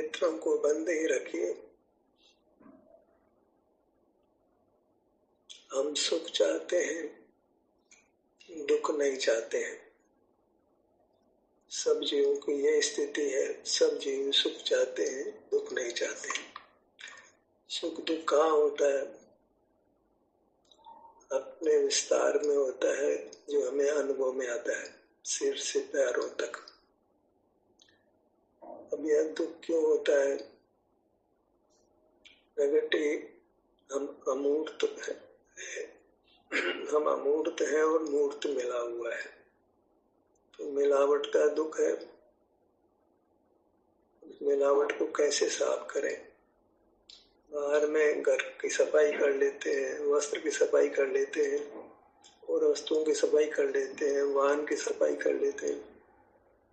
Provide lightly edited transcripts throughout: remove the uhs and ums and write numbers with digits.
नेत्रों को बंद ही रखिए। हम सुख चाहते हैं, दुख नहीं चाहते हैं। सब जीवों की यह स्थिति है। सब जीव सुख चाहते हैं, दुख नहीं चाहते हैं। सुख दुख कहाँ होता है? अपने विस्तार में होता है, जो हमें अनुभव में आता है, सिर से पैरों तक। अब यह दुख क्यों होता है? प्रगति हम अमूर्त है, हम अमूर्त हैं और मूर्त मिला हुआ है, तो मिलावट का दुख है। मिलावट को कैसे साफ करें? बाहर में घर की सफाई कर लेते हैं, वस्त्र की सफाई कर लेते हैं, और वस्तुओं की सफाई कर लेते हैं, वाहन की सफाई कर लेते हैं।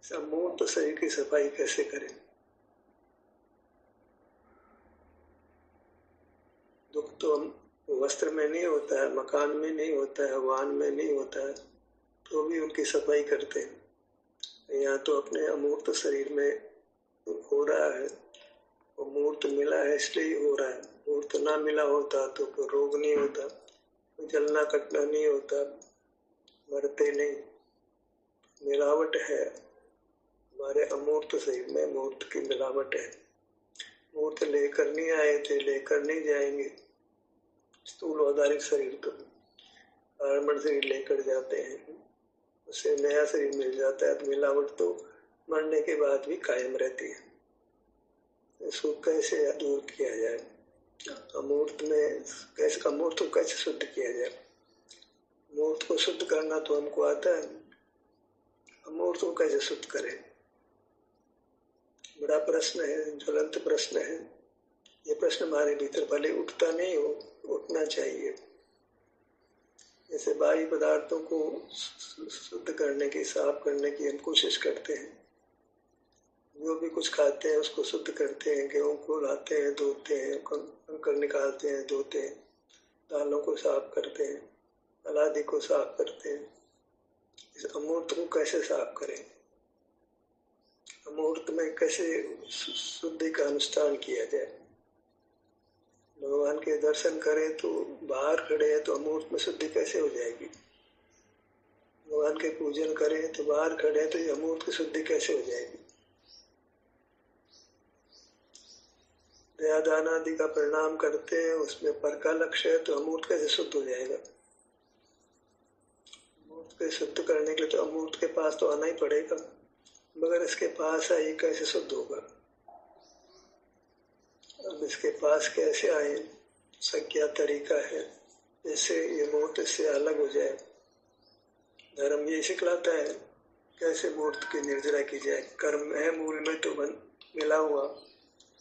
अमूर्त शरीर की सफाई कैसे करें? दुख तो हम वस्त्र में नहीं होता है, मकान में नहीं होता है, वाहन में नहीं होता है, तो भी उनकी सफाई करते हैं। यहाँ तो अपने अमूर्त शरीर में हो रहा है, वो मूर्त मिला है इसलिए हो रहा है। मूर्त ना मिला होता तो कोई रोग नहीं होता, जलना कटना नहीं होता, मरते नहीं। मिलावट है हमारे अमूर्त शरीर में, मूर्त की मिलावट है। मूर्त लेकर नहीं आए थे, लेकर नहीं जाएंगे। स्थूल औदारिक शरीर तो आरमण शरीर लेकर जाते हैं, उससे नया शरीर मिल जाता है। तो मिलावट तो मरने के बाद भी कायम रहती है। इसको कैसे दूर किया जाए? अमूर्त में कैसे, अमूर्त को कैसे शुद्ध किया जाए? मूर्त को शुद्ध करना तो हमको आता है, अमूर्त को कैसे शुद्ध करें? बड़ा प्रश्न है, ज्वलंत प्रश्न है। ये प्रश्न हमारे भीतर भले उठता नहीं हो, उठना चाहिए। जैसे बाह्य पदार्थों को शुद्ध करने की, साफ करने की हम कोशिश करते हैं। जो भी कुछ खाते हैं उसको शुद्ध करते हैं, गेहूं को लाते हैं, धोते हैं, कंकड़ निकालते हैं, धोते हैं, दालों को साफ करते हैं, अनादि को साफ करते हैं। इस अमूर्त को कैसे साफ करें? अमूर्त में कैसे शुद्धि का अनुष्ठान किया जाए? भगवान के दर्शन करें तो बाहर खड़े हैं, तो अमूर्त में शुद्धि कैसे हो जाएगी? भगवान के पूजन करें तो बाहर खड़े हैं, तो ये अमूर्त की शुद्धि कैसे हो जाएगी? दया दान आदि का परिणाम करते हैं, उसमें पर का लक्ष्य है, तो अमूर्त कैसे शुद्ध हो जाएगा? अमूर्त के शुद्ध करने के लिए तो अमूर्त के पास तो आना ही पड़ेगा, मगर इसके पास आए कैसे शुद्ध होगा? अब इसके पास कैसे आए? उसका क्या तरीका है जिससे ये मूर्त इससे अलग हो जाए? धर्म ये सिखलाता है कैसे मूर्त की निर्जरा की जाए। कर्म है मूल में तो मिला हुआ,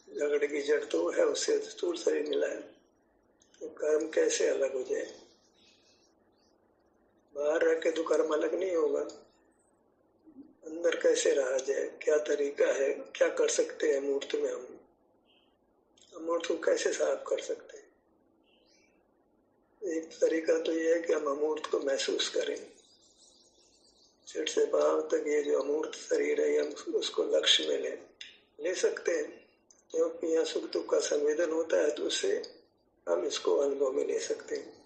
झगड़े की जड़ तो है, उससे स्थूल शरीर मिला है, तो कर्म कैसे अलग हो जाए? बाहर रह के तो कर्म अलग नहीं होगा, अंदर कैसे रहा जाए? क्या तरीका है? क्या कर सकते हैं मूर्त में? हम अमूर्त को कैसे साफ कर सकते हैं? एक तरीका तो यह है कि हम अमूर्त को महसूस करें। सिर से पांव तक ये जो अमूर्त शरीर है, हम उसको लक्ष्य में ले सकते हैं, क्योंकि यहाँ सुख दुख का संवेदन होता है, तो उससे हम इसको अनुभव में ले सकते हैं।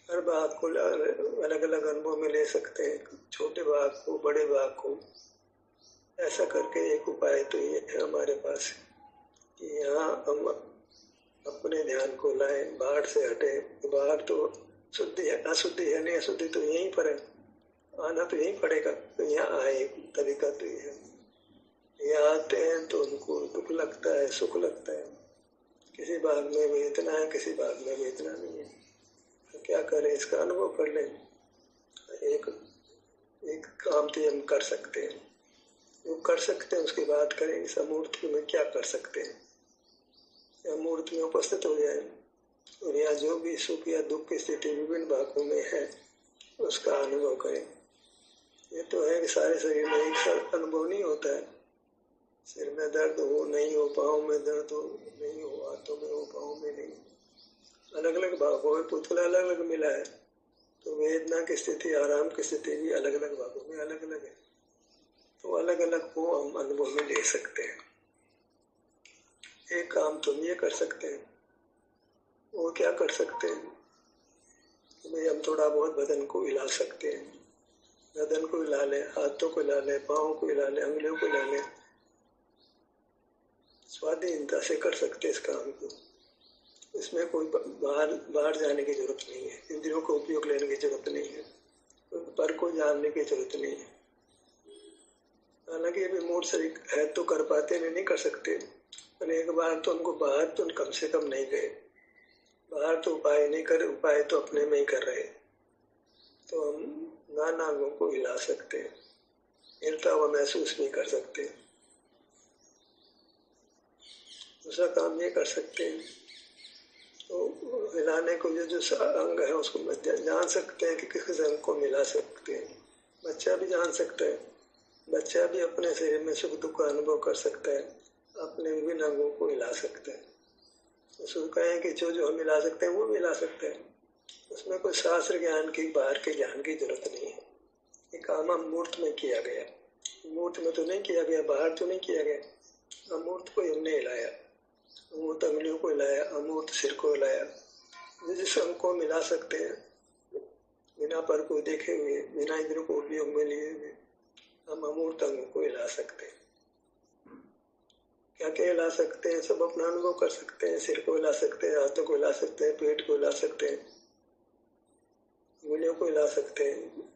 हर भाग को अलग अलग अनुभव में ले सकते हैं, छोटे भाग को, बड़े भाग को। ऐसा करके एक उपाय तो ये है हमारे पास कि यहाँ हम अपने ध्यान को लाएं, बाहर से हटे। बाहर तो शुद्धि है, अशुद्धि है नहीं, अशुद्धि तो यहीं पर है, आना तो यहीं पड़ेगा। तो यहाँ आए, तरीका तो ये है। यहाँ आते हैं तो उनको दुख लगता है, सुख लगता है, किसी भाग में वेदना है, किसी भाग में वेदना नहीं है, तो क्या करें? इसका अनुभव कर लें। एक काम तो हम कर सकते हैं, जो कर सकते हैं उसकी बात करें। इस अमूर्त में क्या कर सकते हैं? अमूर्त में उपस्थित हो जाए, और यहाँ जो भी सुख या दुख की स्थिति विभिन्न भागों में है उसका अनुभव करें। ये तो है कि सारे शरीर में एक साथ अनुभव नहीं होता है। सिर में दर्द हो नहीं हो, पाँव में दर्द हो नहीं हो, हाथों में हो पाँव में नहीं, अलग अलग भागों में पुतल अलग अलग मिला है, तो वेदना की स्थिति, आराम की स्थिति भी अलग अलग भागों में अलग अलग है, तो अलग अलग को हम अनुभव में ले सकते हैं। एक काम तुम ये कर सकते हैं, वो क्या कर सकते हैं कि भाई हम थोड़ा बहुत बदन को हिला सकते हैं, बदन को हिला लें, हाथों को हिला लें, पाँव को हिला लें, उंगलियों को हिला लें, स्वाधीनता से कर सकते हैं इस काम को। इसमें कोई बाहर जाने की जरूरत नहीं है, इंद्रियों का उपयोग लेने की जरूरत नहीं है, पर को जानने की जरूरत नहीं है। हालांकि अभी मूड शरीर है तो कर पाते नहीं कर सकते, पर एक बार तो उनको बाहर तो कम से कम नहीं गए, बाहर तो उपाय नहीं करे, उपाय तो अपने में ही कर रहे, तो हम नाना अंगों को हिला सकते हैं, हिलता हुआ महसूस भी कर सकते हैं। दूसरा काम ये कर सकते हैं, तो हिलाने को जो अंग है उसको जान सकते हैं कि किस अंग को मिला सकते हैं। बच्चा भी जान सकता है, बच्चा भी अपने शरीर में सुख दुख का अनुभव कर सकता है, अपने विभिन्न अंगों को हिला सकता है। उसको कहें कि जो जो हम मिला सकते हैं वो मिला सकते हैं, उसमें कोई शास्त्र ज्ञान की बाहर के ज्ञान की जरूरत नहीं है। ये काम अमूर्त में किया गया, मूर्त में तो नहीं किया गया, बाहर तो नहीं किया गया, अमूर्त को हमने हिलाया, अमूर्त अंगुलियों को हिलाया, अमूर्त सिर को हिलाया। जिस अंग को मिला सकते हैं बिना पर को देखे हुए, बिना इंद्रियों को उपयोग में लिए हुए, हम अमूर्त अंगों को हिला सकते हैं। क्या क्या हिला सकते हैं, सब अपना अनुभव कर सकते हैं। सिर को हिला सकते हैं, हाथों को हिला सकते हैं, पेट को हिला सकते हैं, उंगलियों को हिला सकते हैं।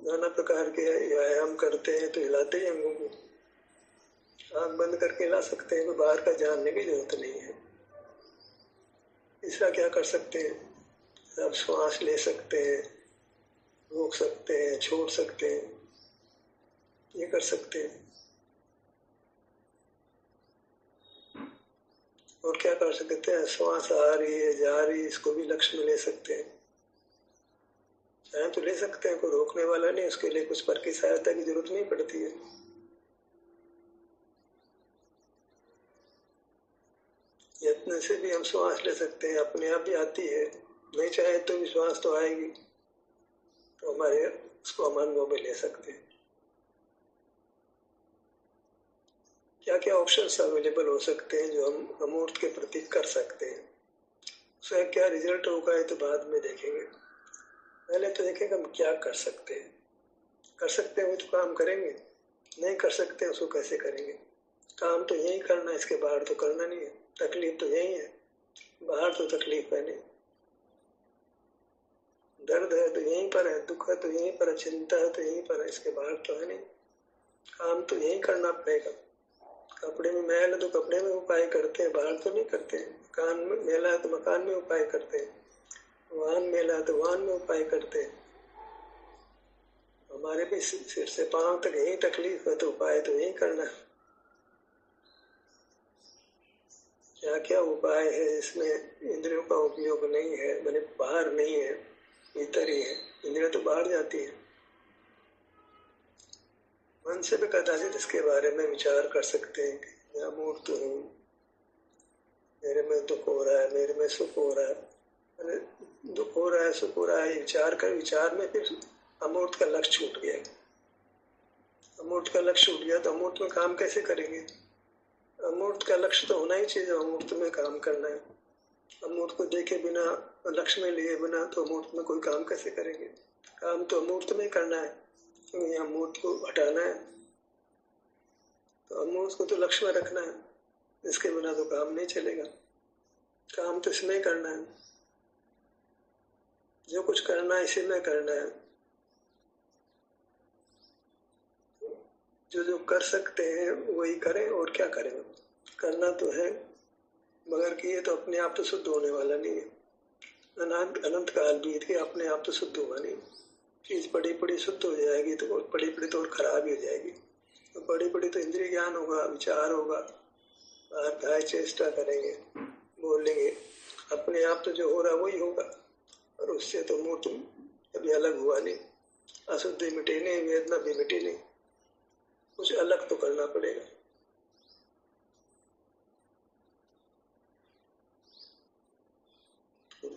नाना प्रकार के व्यायाम करते हैं तो हिलाते ही अंगों को। आंख बंद करके हिला सकते हैं, तो बाहर का जानने की जरूरत नहीं है। तीसरा क्या कर सकते हैं, आप श्वास ले सकते हैं, रोक सकते हैं, छोड़ सकते हैं, ये कर सकते हैं। और क्या कर सकते हैं, श्वास आ रही है जा रही है, इसको भी लक्ष्य में ले सकते हैं। चाहे तो ले सकते हैं, कोई रोकने वाला नहीं, उसके लिए कुछ पर की सहायता की जरूरत नहीं पड़ती है। यत्न से भी हम श्वास ले सकते हैं, अपने आप ही आती है, नहीं चाहे तो भी श्वास तो आएगी, तो हमारे उसको हम अनुभव में ले सकते हैं। क्या क्या ऑप्शंस अवेलेबल हो सकते हैं जो हम अमूर्त के प्रति कर सकते हैं, उसका क्या रिजल्ट होगा ये तो बाद में देखेंगे। पहले तो देखेंगे हम क्या कर सकते हैं। कर सकते हैं वो तो काम करेंगे, नहीं कर सकते उसको कैसे करेंगे। काम तो यही करना, इसके बाहर तो करना नहीं है। तकलीफ तो यही है, बाहर तो तकलीफ है नहीं। दर्द है तो यहीं पर है, दुख है तो यहीं पर है, चिंता है तो यहीं पर है, इसके बाहर तो है नहीं। काम तो यही करना पड़ेगा। कपड़े में मैल है तो कपड़े में उपाय करते हैं, बाहर तो नहीं करते हैं। मकान में मेला है तो मकान में उपाय करते हैं, वाहन मेला है तो वाहन में उपाय करते हैं। हमारे भी सिर से पांव तक यही तकलीफ है तो उपाय तो यही करना है। क्या क्या उपाय है इसमें इंद्रियों का उपयोग नहीं है, मैंने बाहर नहीं है, भीतर ही है। इंद्रियां तो बाहर जाती है। मन से भी कदाचित इसके बारे में विचार कर सकते हैं कि मैं अमूर्त हूँ, मेरे में दुख हो रहा है, मेरे में सुख हो रहा है, दुख हो रहा है, सुख हो रहा है, विचार कर, विचार में फिर अमूर्त का लक्ष्य छूट गया। अमूर्त का लक्ष्य छूट गया तो अमूर्त में काम कैसे करेंगे। अमूर्त का लक्ष्य तो होना ही चाहिए, अमूर्त में काम करना है। अमूर्त को देखे बिना, लक्ष्य में लिए बिना तो अमूर्त में कोई काम कैसे करेंगे। काम तो अमूर्त में करना है, क्योंकि अमूर्त को हटाना है, तो अमूर्त को तो लक्ष्य में रखना है। इसके बिना तो काम नहीं चलेगा। काम तो इसमें ही करना है, जो कुछ करना है इसी में करना है। जो जो कर सकते हैं वही करें, और क्या करें। करना तो है, मगर किए तो अपने आप तो शुद्ध होने वाला नहीं है। अनंत काल बीत के अपने आप तो शुद्ध होगा नहीं। चीज बड़ी बड़ी शुद्ध हो जाएगी तो बड़ी बड़ी तो और खराब ही हो जाएगी। तो बड़ी बड़ी तो इंद्रिय ज्ञान होगा, विचार होगा, बाहर चेष्टा करेंगे, बोलेंगे, अपने आप तो जो हो रहा वही होगा, और उससे तो मूर्त कभी अलग हुआ नहीं। अशुद्धि मिटी नहीं, वेदना भी मिटी नहीं, कुछ अलग तो करना पड़ेगा।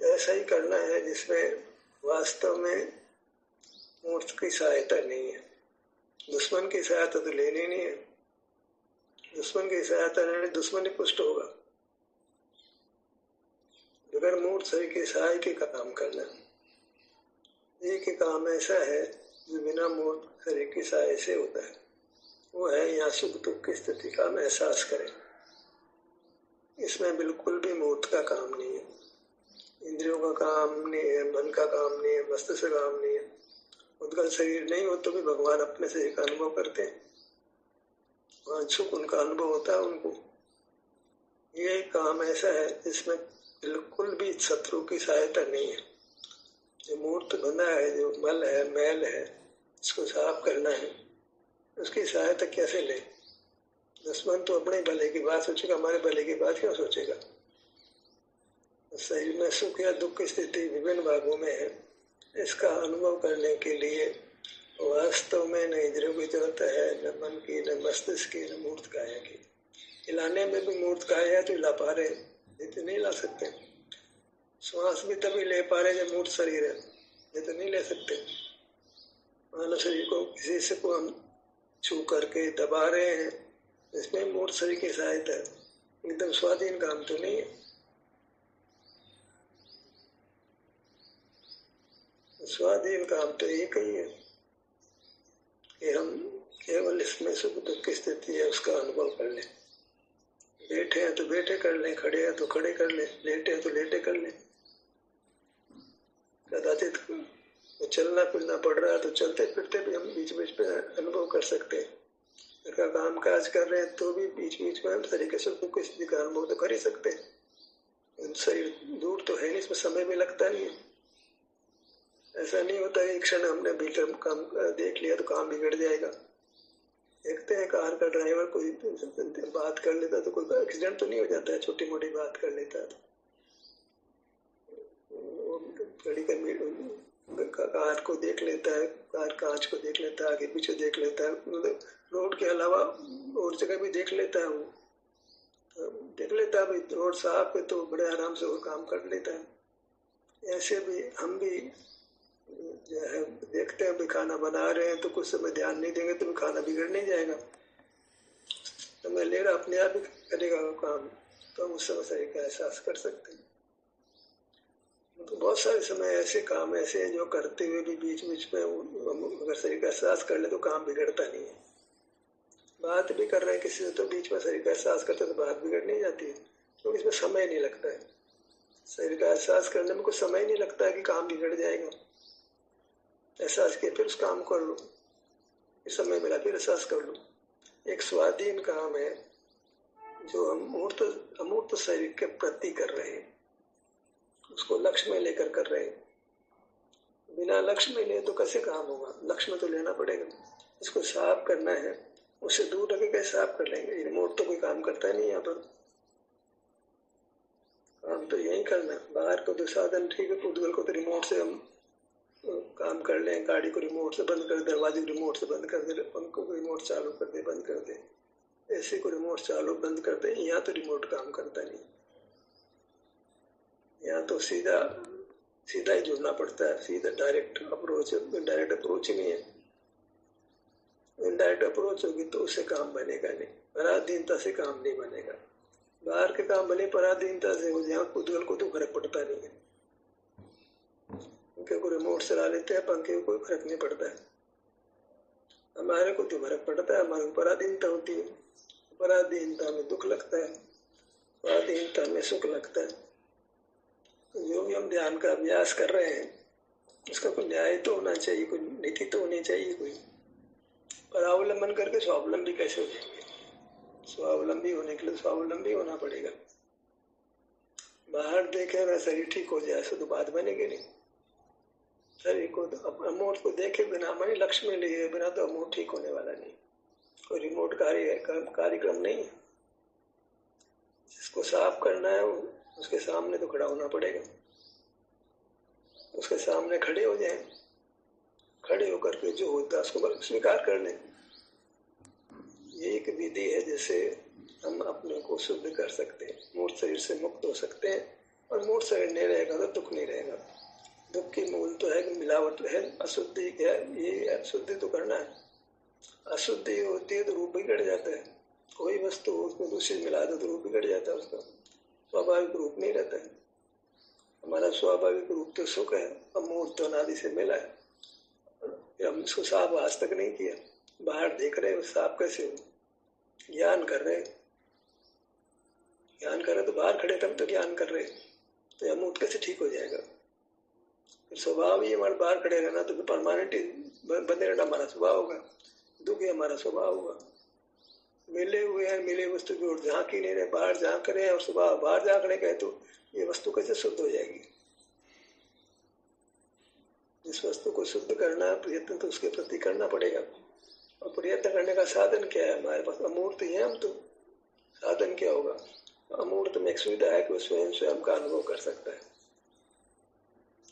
ऐसा ही करना है जिसमें वास्तव में मूर्त की सहायता नहीं है। दुश्मन की सहायता तो लेनी नहीं है, दुश्मन की सहायता लेने दुश्मन ही पुष्ट होगा। बगैर मूर्त शरीर के सहाय के काम करना, एक ही काम ऐसा है जो बिना मूर्त शरीर की सहाय से होता है, वो है यहाँ सुख दुख की स्थिति का हम एहसास करें। इसमें बिल्कुल भी मूर्त का काम नहीं है, इंद्रियों का काम नहीं है, मन का काम नहीं है, मस्तिष्क का काम नहीं है। उनका शरीर नहीं हो तो भी भगवान अपने से एक अनुभव करते हैं, वहाँ सुख उनका अनुभव होता है उनको। ये काम ऐसा है जिसमें बिल्कुल भी शत्रु की सहायता नहीं है। जो मूर्त बना है, जो मल है, मैल है, इसको साफ करना है, उसकी सहायता कैसे ले? दुश्मन तो अपने भले की बात सोचेगा, हमारे भले की बात क्यों सोचेगा? शरीर में सुख या दुख की स्थिति विभिन्न भागों में है। इसका अनुभव करने के लिए वास्तव में न इंद्रियों की जरूरत है, न मन की, न मस्तिष्क की, न मूर्त काया की। हिलाने में भी मूर्त काया है तो हिला पा रहे, ये तो नहीं ला सकते। श्वास भी तभी ले पा रहे जब मूर्त शरीर है, ये तो नहीं ले सकते। मानव शरीर को किसी से को हम छू करके दबा रहे हैं, इसमें मूर्त शरीर की सहायता है, एकदम स्वाधीन काम तो नहीं है। स्वाधीन काम तो एक ही है कि हम केवल इसमें सुख दुख की स्थिति है उसका अनुभव कर लें। बैठे हैं तो बैठे कर लें, खड़े हैं तो खड़े कर लें, लेटे हैं तो लेटे कर लें। कदाचित चलना फिरना पड़ रहा है तो चलते फिरते भी हम बीच बीच में अनुभव कर सकते हैं। अगर काम काज कर रहे हैं तो भी बीच बीच में हम तरीके से दुख की स्थिति का अनुभव तो कर ही सकते हैं। शरीर दूर तो है नहीं, इसमें समय भी लगता नहीं है। ऐसा नहीं होता है एक क्षण हमने भीतर काम देख लिया तो काम बिगड़ जाएगा। देखते हैं कार का ड्राइवर कोई बात कर लेता तो कोई एक्सीडेंट तो नहीं हो जाता है, छोटी मोटी बात कर लेता है तो गाड़ी का कार को देख लेता है, कार कांच को देख लेता है, आगे पीछे देख लेता है, मतलब रोड के अलावा और जगह भी देख लेता है। वो तो देख लेता है भाई रोड साफ है तो बड़े आराम से वो काम कर लेता है। ऐसे भी हम भी जो है देखते हैं भी खाना बना रहे हैं तो कुछ समय ध्यान नहीं देंगे तो भी खाना बिगड़ नहीं जाएगा। समय ले रहा अपने आप ही करेगा वो काम, तो हम उस समय शरीर का एहसास कर सकते हैं। तो बहुत सारे समय ऐसे काम ऐसे हैं जो करते हुए भी बीच बीच में अगर शरीर का एहसास कर ले तो काम बिगड़ता नहीं है। बात भी कर रहे हैं किसी से तो बीच में शरीर का एहसास करते तो बात बिगड़ नहीं जाती है, क्योंकि इसमें समय नहीं लगता है। शरीर का एहसास करने में कुछ समय नहीं लगता है कि काम बिगड़ जाएगा। एहसास किया फिर उस काम कर लो, समय मिला फिर एहसास कर लो। एक स्वाधीन काम है जो हम अमूर्त शरीर के प्रति कर रहे हैं, उसको लक्ष्य में लेकर कर रहे हैं। बिना लक्ष्य में ले तो कैसे काम होगा? लक्ष्य में तो लेना पड़ेगा। इसको साफ करना है, उससे दूर रखे कैसे साफ कर लेंगे? रिमोट तो कोई काम करता नहीं यहाँ पर, काम तो यही करना। बाहर को तो साधन ठीक है, उद्गल को तो रिमोट से हम काम कर लें, गाड़ी को रिमोट से बंद कर दे, दरवाजे को रिमोट से बंद कर दे, पंखों को रिमोट चालू कर दे बंद कर दे, एसी को रिमोट चालू बंद कर दे। यहाँ तो रिमोट काम करता नहीं, यहाँ तो सीधा ही जुड़ना पड़ता है, सीधा डायरेक्ट अप्रोच। डायरेक्ट अप्रोच ही नहीं है, इनडायरेक्ट अप्रोच होगी तो उससे काम बनेगा नहीं, पराधीनता से काम नहीं बनेगा। बाहर के काम भले पराधीनता से हो, यहाँ उद्गल को तो फर्क पड़ता नहीं है। पंखे को रिमोट चला लेते हैं, पंखे को कोई फर्क नहीं पड़ता है। हमारे को तो फर्क पड़ता है, हमारे पराधीनता होती है। पराधीनता में दुख लगता है, पराधीनता में सुख लगता है। जो भी हम ध्यान का अभ्यास कर रहे हैं उसका कोई न्याय तो होना चाहिए, कोई नीति तो होनी चाहिए। कोई परावलंबन करके स्वावलंबी कैसे हो जाएंगे? स्वावलंबी होने के लिए स्वावलंबी होना पड़ेगा। बाहर देखे ना शरीर ठीक हो जाए तो बात बनेगी नहीं। शरीर को अमूर्त को देखे बिना, हमारे लक्ष्य में लिए बिना तो अमूर्त ठीक होने वाला नहीं। कोई रिमोट कार्यक्रम नहीं है। जिसको साफ करना है उसके सामने तो खड़ा होना पड़ेगा, उसके सामने खड़े हो जाए, खड़े होकर के जो होता है उसको स्वीकार कर लें। ये एक विधि है जिससे हम अपने को शुद्ध कर सकते हैं, मूर्त शरीर से मुक्त हो सकते हैं। और मूर्त शरीर नहीं रहेगा तो दुख नहीं रहेगा। दुख की मूल तो है कि मिलावट है, अशुद्धि है। ये अशुद्धि तो करना है, अशुद्धि होती है तो रूप बिगड़ जाता है। कोई वस्तु उसमें दूसरी मिला दो तो रूप बिगड़ जाता है, उसका स्वाभाविक रूप नहीं रहता है। हमारा स्वाभाविक रूप तो सुख है, अमूर्त तो अनादि से मिला है। हम इसको साफ आज तक नहीं किया, बाहर देख रहे हो साफ कैसे हो, ज्ञान कर रहे, ज्ञान कर रहे तो बाहर खड़े तब तो ज्ञान कर रहे, तो अमूर्त कैसे ठीक हो जाएगा? स्वभाव ही हमारे बाहर खड़े रहना, तो परमानेंट बंदे रहना हमारा स्वभाव होगा, दुख ही हमारा स्वभाव होगा। मिले हुए हैं, मिले वस्तु की ओर झांक ही नहीं रहे, बाहर झांक रहे हैं और स्वभाव बाहर झांकने गए तो ये वस्तु कैसे शुद्ध हो जाएगी? जिस वस्तु को शुद्ध करना प्रयत्न तो उसके प्रति करना पड़ेगा, और प्रयत्न करने का साधन क्या है? हमारे पास अमूर्त ही है हम तो, साधन क्या होगा? अमूर्त में एक सुविधा है कि वो स्वयं स्वयं का अनुभव कर सकता है,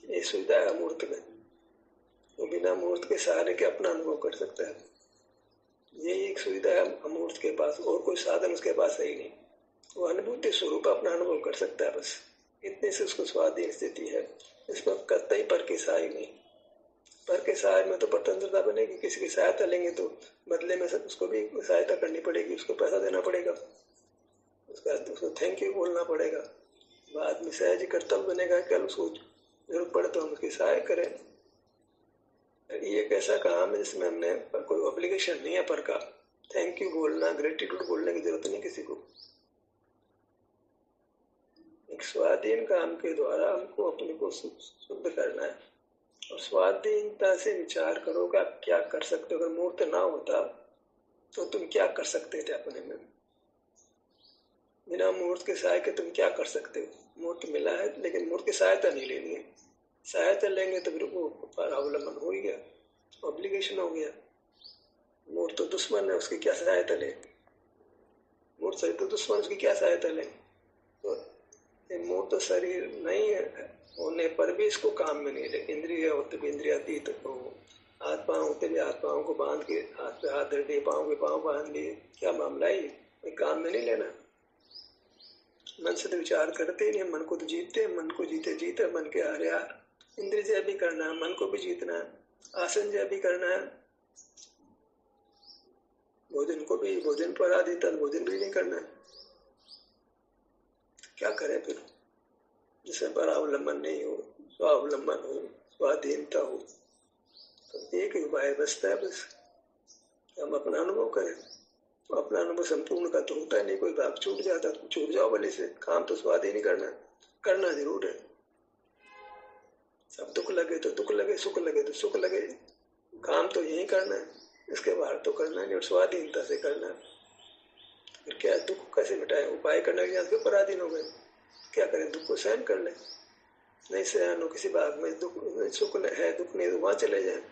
ये सुविधा है अमूर्त में। वो बिना मूर्त के सहारे के अपना अनुभव कर सकता है, यही एक सुविधा है अमूर्त के पास, और कोई साधन उसके पास है ही नहीं। वो अनुभूति स्वरूप अपना अनुभव कर सकता है, बस इतने से उसको स्वाधीन स्थिति है। इसमें कतई पर की सहाय नहीं, पर के सहाय में तो स्वतंत्रता बनेगी, किसी की सहायता लेंगे तो बदले में सब उसको भी सहायता करनी पड़ेगी, उसको पैसा देना पड़ेगा, उसको थैंक यू बोलना पड़ेगा, बाद में सहज ही कर्तव्य बनेगा, कल उसको जरूरत पड़े तो हम उसकी सहायता करें। ये एक ऐसा काम है जिसमें हमने कोई ऑब्लिगेशन नहीं है पर का, थैंक यू बोलना, ग्रेटिट्यूड बोलने की जरूरत नहीं किसी को। एक स्वाधीन काम के द्वारा हमको अपने को शुद्ध करना है, और स्वाधीनता से विचार करो कि आप क्या कर सकते हो। अगर मूर्त ना होता तो तुम क्या कर सकते थे अपने में? बिना मूर्त के सहाय के तुम क्या कर सकते हो? मूर्त मिला है लेकिन मूर्त की सहायता नहीं लेनी है, सहायता लेंगे तो फिर वो अवलंबन हो ही गया, ऑब्लिगेशन हो गया। मूर्त तो दुश्मन है, उसकी क्या सहायता ले? मूर्त शरीर तो दुश्मन, उसकी क्या सहायता ले? तो मूर्त तो शरीर नहीं है होने पर भी इसको काम में नहीं ले, इंद्रिय होते भी इंद्रियातीत हो, हाथ पाँव होते भी हाथ पाँव को बांध के, हाथ पे हाथ धर दिए, पाँव के पाँव बांध लिए, क्या मामला है? ये काम में नहीं लेना। मन से तो विचार करते ही नहीं, मन को तो जीतते, मन को जीते जीते मन के हारे हार। इंद्रिय जय भी करना है, मन को भी जीतना है, आसन जय भी करना है, भोजन को भी, भोजन पर आदित भोजन भी नहीं करना है। क्या करें फिर? जिसमें परावलंबन नहीं हो, स्वावलंबन हो, स्वाधीनता हो, तो एक ही उपाय बचता है, बस हम अपना अनुभव करें। तो अपना अनुभव संपूर्ण का तो होता है नहीं, कोई भाग छूट जाता तो छूट जाओ भले से, काम तो स्वाधीन ही करना, करना जरूर है। सब दुख लगे तो दुख लगे, सुख लगे तो सुख लगे, काम तो यही करना है, इसके बाहर तो करना नहीं, और स्वाधीनता से करना है। फिर क्या दुख कैसे मिटाए? उपाय करने के बाद पराधीन हो गए, क्या करें? दुख को सहन कर ले, नहीं सहन हो किसी भाग में दुख, सुख है दुख नहीं तो वहां चले जाए।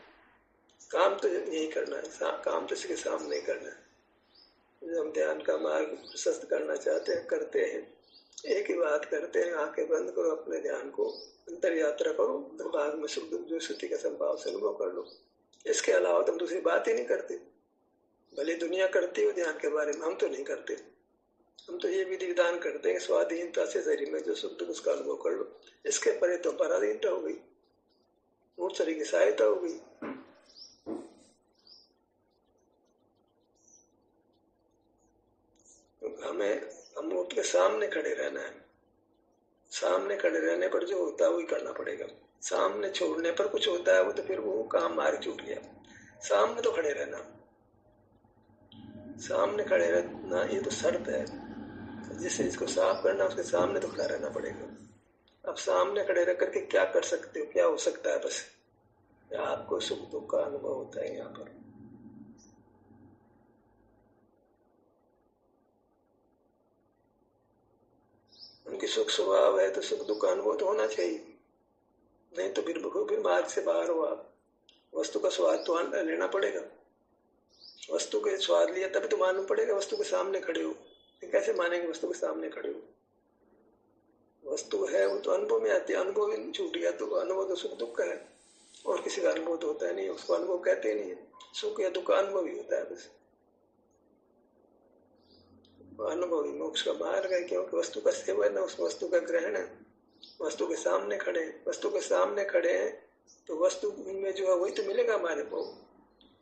काम तो यही करना है, काम तो इसके सामने ही करना है। हम ध्यान का मार्ग प्रशस्त करना चाहते हैं, करते हैं, एक ही बात करते हैं, आंखें बंद करो, अपने ध्यान को अंतर यात्रा करो, भाग में सुख दुख जो स्थिति का संभाव से अनुभव कर लो। इसके अलावा तुम दूसरी बात ही नहीं करते। भले दुनिया करती हो ध्यान के बारे में, हम तो नहीं करते। हम तो ये विधि विधान करते हैं, स्वाधीनता से शरीर में जो सुख दुख उसका अनुभव कर लो। इसके परे तो पराधीनता हो गई, मूर्त शरीर की सहायता हो गई। हमें अमूर्त के सामने खड़े रहना है, सामने खड़े रहने पर जो होता है वही करना पड़ेगा। सामने छोड़ने पर कुछ होता है वो तो फिर वो काम मार्ग छूट गया। सामने तो खड़े रहना, सामने खड़े रहना ये तो शर्त है, जिससे इसको साफ करना उसके सामने तो खड़ा रहना पड़ेगा। अब सामने खड़े रह करके क्या कर सकते हो, क्या हो सकता है? बस आपको सुख दुख का अनुभव होता है। यहाँ पर उनकी सुख स्वभाव है तो सुख दुख का अनुभव तो होना चाहिए, नहीं तो फिर मार्ग से बाहर हो आप। वस्तु का स्वाद तो लेना पड़ेगा, वस्तु के स्वाद लिया तभी तो मालूम पड़ेगा। वस्तु के सामने खड़े हो, कैसे मानेंगे वस्तु के सामने खड़े हो? वस्तु है वो तो अनुभव में आती है, अनुभव ही छूट गया तो अनुभव तो सुख दुख का है, और किसी का अनुभव तो होता है नहीं, उसको अनुभव कहते नहीं है। सुख या दुख का अनुभव ही होता है बस, अनुभव ही मोक्ष का मार्ग है। क्योंकि वस्तु का सेवन है, उस वस्तु का ग्रहण है। वस्तु के सामने खड़े हैं, वस्तु के सामने खड़े हैं तो वस्तु में जो है वही तो मिलेगा हमारे को।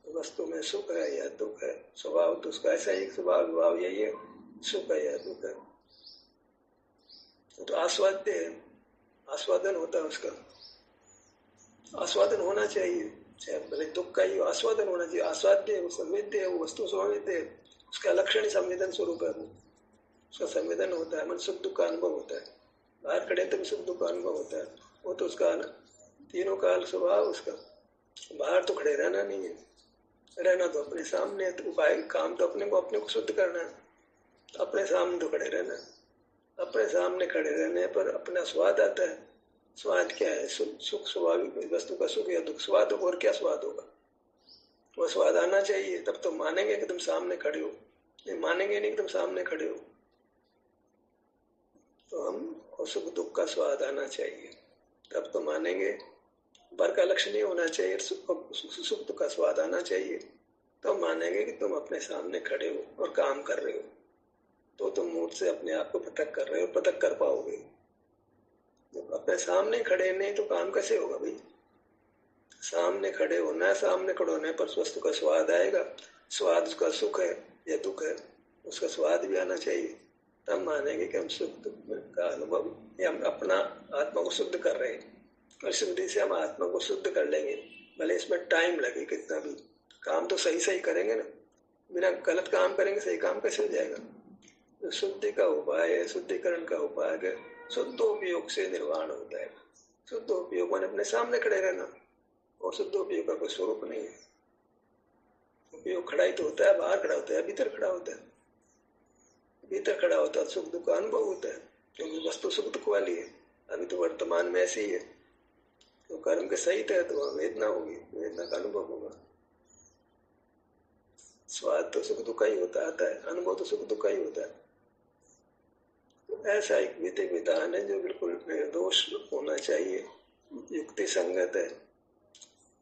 वस्तु में सुख है या दुख है, स्वभाव तो उसका ऐसा ही स्वभाव विभाव यही है, सुख है या दुख है। तो आस्वाद्य है, आस्वादन होता है उसका, आस्वादन होना चाहिए, चाहे भले दुख का ही आस्वादन होना चाहिए। आस्वाद्य है, वो संवेद्य है, वो वस्तु संवेद्य है, उसका लक्षण ही संवेदन स्वरूप है, वो उसका संवेदन होता है, मन सुख दुख का अनुभव होता है। बाहर खड़े तो भी सुख दुख का अनुभव होता है, वो तो उसका तीनों काल स्वभाव उसका। बाहर तो खड़े रहना नहीं है, रहना तो अपने सामने, तो उपाय काम तो अपने को शुद्ध करना है, अपने सामने तो खड़े रहना। अपने सामने खड़े रहने पर अपना स्वाद आता है। स्वाद क्या है? सुख स्वाभाविक वस्तु का सुख या दुख स्वाद होगा, और क्या स्वाद होगा? वो स्वाद आना चाहिए, तब तो मानेंगे कि तुम सामने खड़े हो। नहीं मानेंगे नहीं कि तुम सामने खड़े हो, तो हम सुख दुख का स्वाद आना चाहिए, तब तो मानेंगे। बर का लक्ष्य नहीं होना चाहिए, सुख दुख का स्वाद आना चाहिए, तो मानेंगे कि तुम अपने सामने खड़े हो और काम कर रहे हो, तो तुम मूड से अपने आप को पृथक कर रहे हो, पृथक कर पाओगे। जब अपने सामने खड़े नहीं तो काम कैसे होगा भाई? सामने खड़े होना, सामने खड़े होने पर वस्तु का स्वाद आएगा। स्वाद उसका सुख है या दुख है, उसका स्वाद भी आना चाहिए, तब मानेंगे कि हम सुख दुख का अनुभव, या हम अपना आत्मा को शुद्ध कर रहे हैं। और शुद्धि से हम आत्मा को शुद्ध कर लेंगे, भले इसमें टाइम लगे कितना भी। काम तो सही सही करेंगे ना, बिना गलत काम करेंगे सही काम कैसे हो जाएगा? तो शुद्धि का उपाय है, शुद्धिकरण का उपाय है, शुद्ध उपयोग से निर्वाण होता है। शुद्ध उपयोग मान अपने सामने खड़े रहना, और शुद्ध उपयोग का कोई स्वरूप नहीं है। उपयोग खड़ा ही तो होता है, बाहर खड़ा होता है, भीतर खड़ा होता है। भीतर खड़ा होता है सुख दुख का अनुभव होता है, क्योंकि वस्तु सुख दुख वाली है। अभी तो वर्तमान में ऐसी ही है, तो कर्म के सहित है तो वेदना होगी, वेदना का अनुभव होगा। स्वाद तो सुख दुख का ही होता आता है, अनुभव तो सुख दुख का ही होता है। तो ऐसा एक विधि विधान है जो बिल्कुल निर्दोष होना चाहिए, युक्ति संगत है,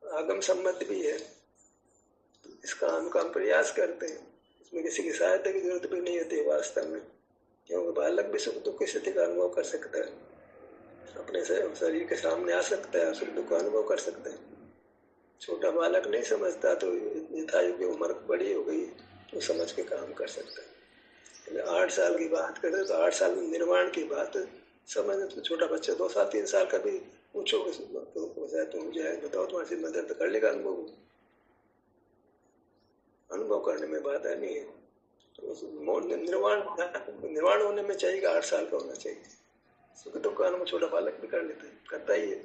आगम सम्मत भी है। इसका हम प्रयास करते हैं, इसमें किसी की सहायता की जरूरत भी नहीं होती वास्तव में, क्योंकि बालक भी सुख दुख की स्थिति का अनुभव कर सकता है, अपने शरीर के सामने आ सकता है, सुख दुख का अनुभव कर सकता है। छोटा बालक नहीं समझता, तो यथायुग की उम्र बड़ी हो गई तो समझ के काम कर सकता है। 8 साल की बात करें तो 8 साल में निर्माण की बात समझ, तो छोटा बच्चा 2 साल 3 साल का भी पूछो तो मुझे बताओ तुम्हारी से मदद कर लेगा। अनुभव करने में बाधा नहीं है। तो निर्वाण होने में चाहिए कि 8 साल का होना चाहिए। सुख दुख का अनुभव छोटा बालक भी कर लेता है, करता ही है।